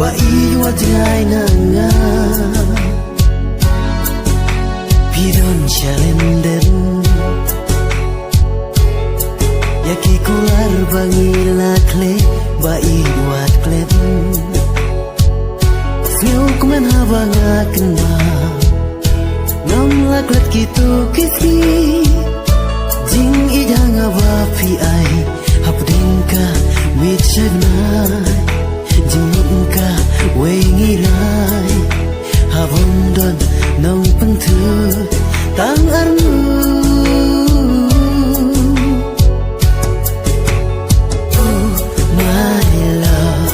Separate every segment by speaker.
Speaker 1: Bai wajai nanga Pidon chalenden Yaki kular bangila kle Bai wat klep Fiu kuman habanga kena Ngam laklet kitu kisi Jing idang awapi ai Hapdingka mitchanai Jingka wengi rai Havondon nong pengtu Tang armu Oh my love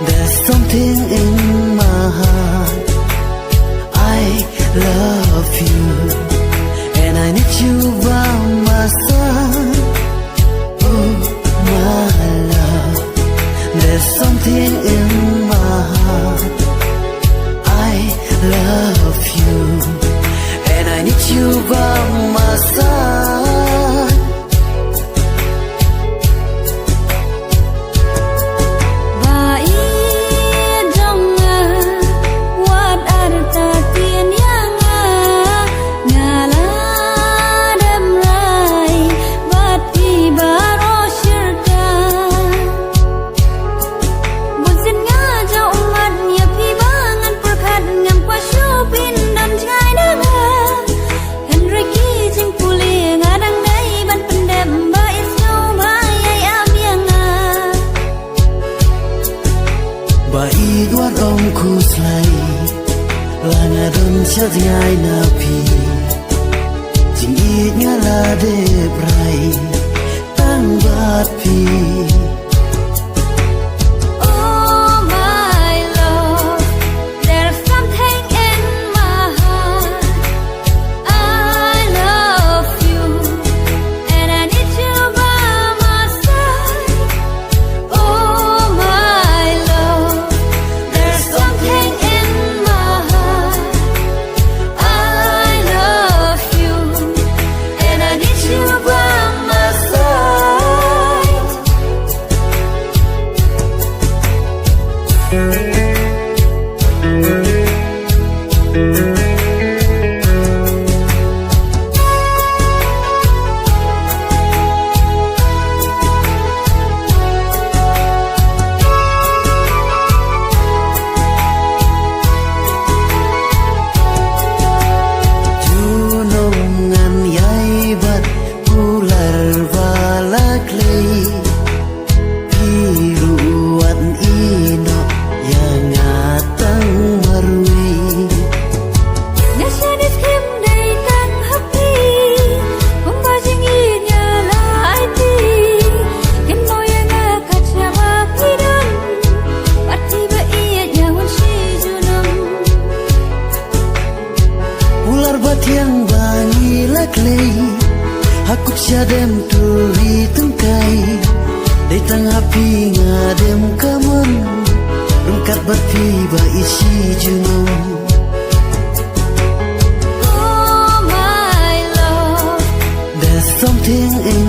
Speaker 1: There's something in my heart I love you And I need you by my side Oh my love There's something in my heart I love you And I need you by my side Iwan om kuslai Langa don chat ngai na pi Jing it ngala de brai Tang bat pi
Speaker 2: Oh my love There's something in my heart I love you And I need you by my side Oh my love There's something in my heart I love you And I need you by my side
Speaker 1: Junongan yai bat ular balakli Piruan ino yang atang marui
Speaker 2: Nasyadis kim day tang happy Kumbajing inya la aiti Kim no yang akacha mapidon Pati ba iya nyawan si junam
Speaker 1: Ular bat yang bangi lakli Hakuk syadem turi tengkai Datang api ngadem kaman Rungkat bat piba isi junung
Speaker 2: Oh my love
Speaker 1: There's something in